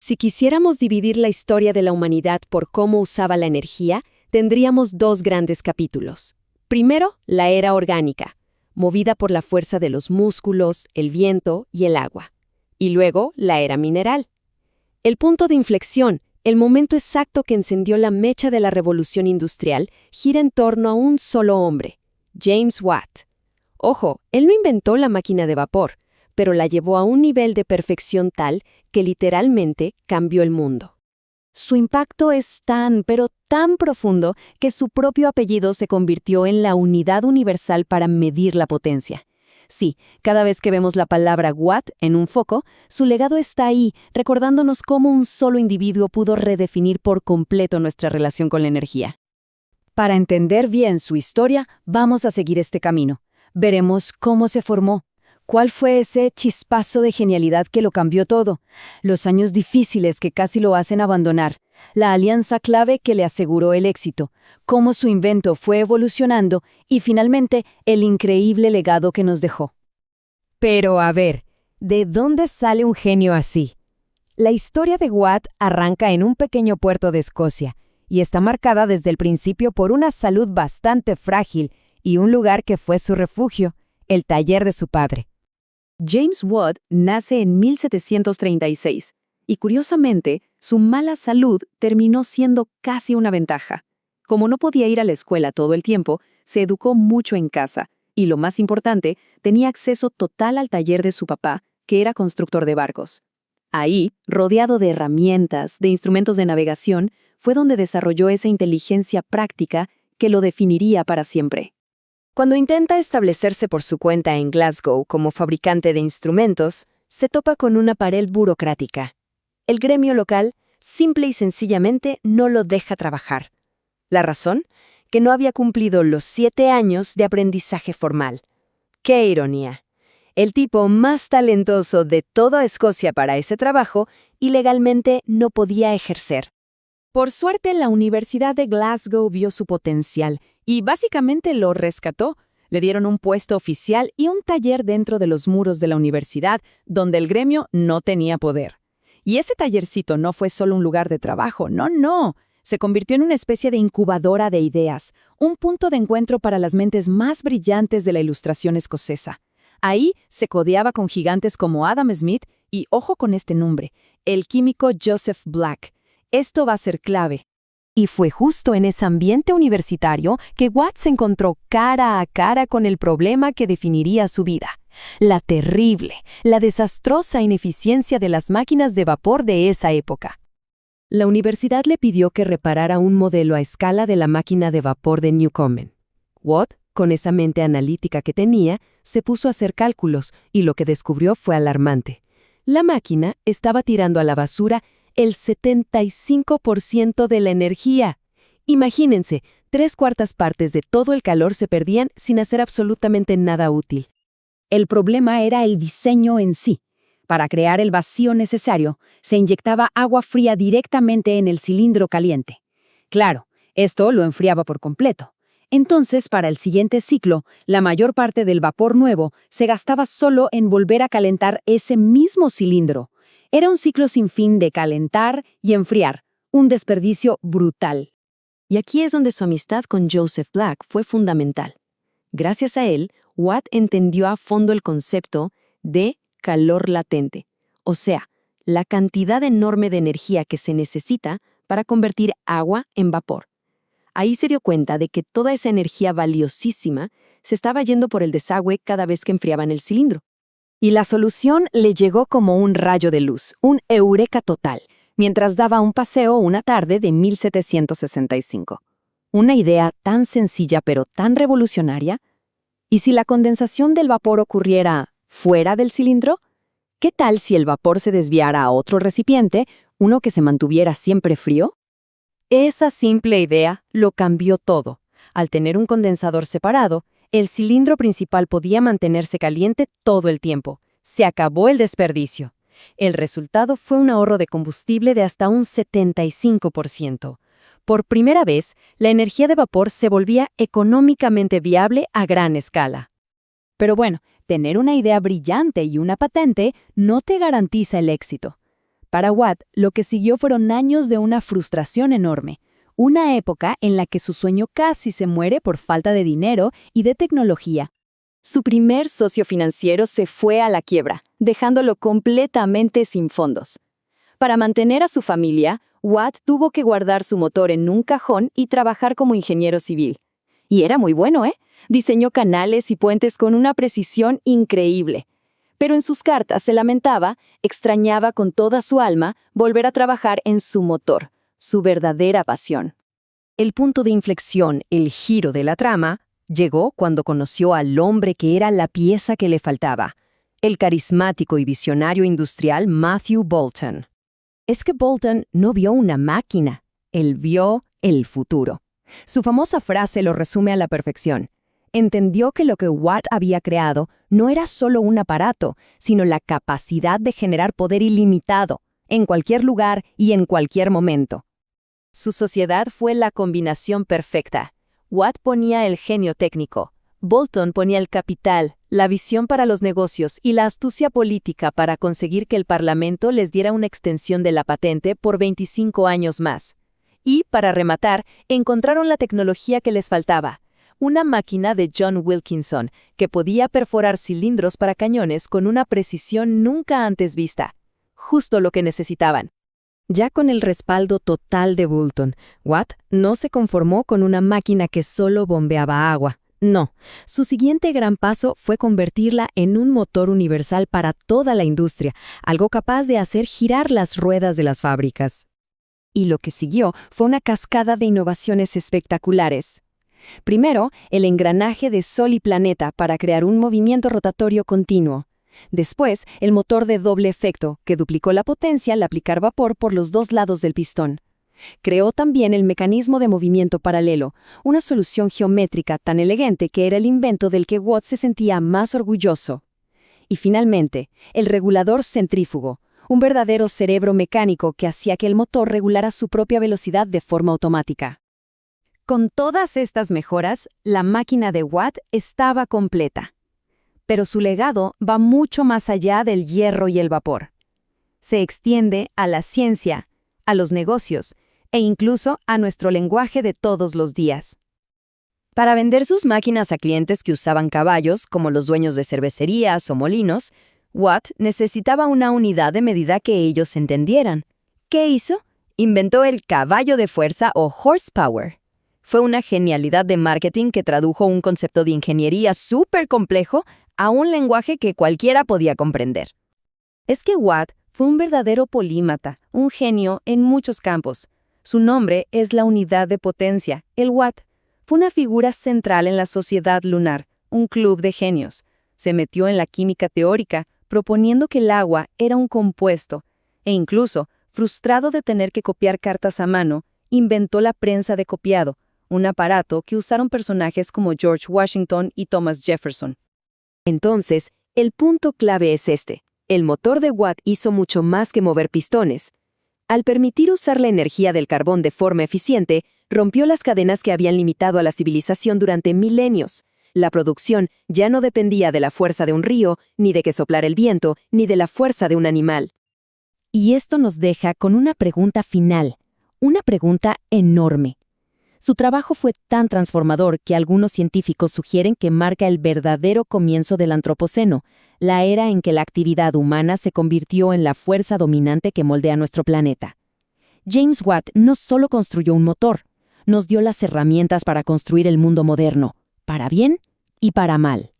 Si quisiéramos dividir la historia de la humanidad por cómo usaba la energía, tendríamos dos grandes capítulos. Primero, la era orgánica, movida por la fuerza de los músculos, el viento y el agua. Y luego, la era mineral. El punto de inflexión, el momento exacto que encendió la mecha de la revolución industrial, gira en torno a un solo hombre, James Watt. Ojo, él no inventó la máquina de vapor, pero la llevó a un nivel de perfección tal que literalmente cambió el mundo. Su impacto es tan, pero tan profundo que su propio apellido se convirtió en la unidad universal para medir la potencia. Sí, cada vez que vemos la palabra Watt en un foco, su legado está ahí, recordándonos cómo un solo individuo pudo redefinir por completo nuestra relación con la energía. Para entender bien su historia, vamos a seguir este camino. Veremos cómo se formó. ¿Cuál fue ese chispazo de genialidad que lo cambió todo? Los años difíciles que casi lo hacen abandonar. La alianza clave que le aseguró el éxito. Cómo su invento fue evolucionando y finalmente el increíble legado que nos dejó. Pero a ver, ¿de dónde sale un genio así? La historia de Watt arranca en un pequeño puerto de Escocia y está marcada desde el principio por una salud bastante frágil y un lugar que fue su refugio, el taller de su padre. James Watt nace en 1736 y, curiosamente, su mala salud terminó siendo casi una ventaja. Como no podía ir a la escuela todo el tiempo, se educó mucho en casa y, lo más importante, tenía acceso total al taller de su papá, que era constructor de barcos. Ahí, rodeado de herramientas, de instrumentos de navegación, fue donde desarrolló esa inteligencia práctica que lo definiría para siempre. Cuando intenta establecerse por su cuenta en Glasgow como fabricante de instrumentos, se topa con una pared burocrática. El gremio local, simple y sencillamente, no lo deja trabajar. ¿La razón? Que no había cumplido los 7 años de aprendizaje formal. ¡Qué ironía! El tipo más talentoso de toda Escocia para ese trabajo y legalmente no podía ejercer. Por suerte, la Universidad de Glasgow vio su potencial y básicamente lo rescató. Le dieron un puesto oficial y un taller dentro de los muros de la universidad, donde el gremio no tenía poder. Y ese tallercito no fue solo un lugar de trabajo, no. Se convirtió en una especie de incubadora de ideas, un punto de encuentro para las mentes más brillantes de la ilustración escocesa. Ahí se codeaba con gigantes como Adam Smith y, ojo con este nombre, el químico Joseph Black. Esto va a ser clave. Y fue justo en ese ambiente universitario que Watt se encontró cara a cara con el problema que definiría su vida. La terrible, la desastrosa ineficiencia de las máquinas de vapor de esa época. La universidad le pidió que reparara un modelo a escala de la máquina de vapor de Newcomen. Watt, con esa mente analítica que tenía, se puso a hacer cálculos y lo que descubrió fue alarmante. La máquina estaba tirando a la basura el 75% de la energía. Imagínense, 3/4 partes de todo el calor se perdían sin hacer absolutamente nada útil. El problema era el diseño en sí. Para crear el vacío necesario, se inyectaba agua fría directamente en el cilindro caliente. Claro, esto lo enfriaba por completo. Entonces, para el siguiente ciclo, la mayor parte del vapor nuevo se gastaba solo en volver a calentar ese mismo cilindro. Era un ciclo sin fin de calentar y enfriar, un desperdicio brutal. Y aquí es donde su amistad con Joseph Black fue fundamental. Gracias a él, Watt entendió a fondo el concepto de calor latente, o sea, la cantidad enorme de energía que se necesita para convertir agua en vapor. Ahí se dio cuenta de que toda esa energía valiosísima se estaba yendo por el desagüe cada vez que enfriaban el cilindro. Y la solución le llegó como un rayo de luz, un eureka total, mientras daba un paseo una tarde de 1765. Una idea tan sencilla pero tan revolucionaria. ¿Y si la condensación del vapor ocurriera fuera del cilindro? ¿Qué tal si el vapor se desviara a otro recipiente, uno que se mantuviera siempre frío? Esa simple idea lo cambió todo. Al tener un condensador separado, el cilindro principal podía mantenerse caliente todo el tiempo. Se acabó el desperdicio. El resultado fue un ahorro de combustible de hasta un 75%. Por primera vez, la energía de vapor se volvía económicamente viable a gran escala. Pero bueno, tener una idea brillante y una patente no te garantiza el éxito. Para Watt, lo que siguió fueron años de una frustración enorme, una época en la que su sueño casi se muere por falta de dinero y de tecnología. Su primer socio financiero se fue a la quiebra, dejándolo completamente sin fondos. Para mantener a su familia, Watt tuvo que guardar su motor en un cajón y trabajar como ingeniero civil. Y era muy bueno, ¿eh? Diseñó canales y puentes con una precisión increíble. Pero en sus cartas se lamentaba, extrañaba con toda su alma volver a trabajar en su motor, su verdadera pasión. El punto de inflexión, el giro de la trama, llegó cuando conoció al hombre que era la pieza que le faltaba, el carismático y visionario industrial Matthew Boulton. Es que Boulton no vio una máquina, él vio el futuro. Su famosa frase lo resume a la perfección. Entendió que lo que Watt había creado no era solo un aparato, sino la capacidad de generar poder ilimitado, en cualquier lugar y en cualquier momento. Su sociedad fue la combinación perfecta. Watt ponía el genio técnico, Boulton ponía el capital, la visión para los negocios y la astucia política para conseguir que el Parlamento les diera una extensión de la patente por 25 años más. Y, para rematar, encontraron la tecnología que les faltaba, una máquina de John Wilkinson que podía perforar cilindros para cañones con una precisión nunca antes vista. Justo lo que necesitaban. Ya con el respaldo total de Boulton, Watt no se conformó con una máquina que solo bombeaba agua. No, su siguiente gran paso fue convertirla en un motor universal para toda la industria, algo capaz de hacer girar las ruedas de las fábricas. Y lo que siguió fue una cascada de innovaciones espectaculares. Primero, el engranaje de Sol y planeta para crear un movimiento rotatorio continuo. Después, el motor de doble efecto, que duplicó la potencia al aplicar vapor por los dos lados del pistón. Creó también el mecanismo de movimiento paralelo, una solución geométrica tan elegante que era el invento del que Watt se sentía más orgulloso. Y finalmente, el regulador centrífugo, un verdadero cerebro mecánico que hacía que el motor regulara su propia velocidad de forma automática. Con todas estas mejoras, la máquina de Watt estaba completa. Pero su legado va mucho más allá del hierro y el vapor. Se extiende a la ciencia, a los negocios e incluso a nuestro lenguaje de todos los días. Para vender sus máquinas a clientes que usaban caballos, como los dueños de cervecerías o molinos, Watt necesitaba una unidad de medida que ellos entendieran. ¿Qué hizo? Inventó el caballo de fuerza o horsepower. Fue una genialidad de marketing que tradujo un concepto de ingeniería súper complejo a un lenguaje que cualquiera podía comprender. Es que Watt fue un verdadero polímata, un genio en muchos campos. Su nombre es la unidad de potencia, el Watt. Fue una figura central en la sociedad lunar, un club de genios. Se metió en la química teórica, proponiendo que el agua era un compuesto, e incluso, frustrado de tener que copiar cartas a mano, inventó la prensa de copiado, un aparato que usaron personajes como George Washington y Thomas Jefferson. Entonces, el punto clave es este. El motor de Watt hizo mucho más que mover pistones. Al permitir usar la energía del carbón de forma eficiente, rompió las cadenas que habían limitado a la civilización durante milenios. La producción ya no dependía de la fuerza de un río, ni de que soplara el viento, ni de la fuerza de un animal. Y esto nos deja con una pregunta final, una pregunta enorme. Su trabajo fue tan transformador que algunos científicos sugieren que marca el verdadero comienzo del Antropoceno, la era en que la actividad humana se convirtió en la fuerza dominante que moldea nuestro planeta. James Watt no solo construyó un motor, nos dio las herramientas para construir el mundo moderno, para bien y para mal.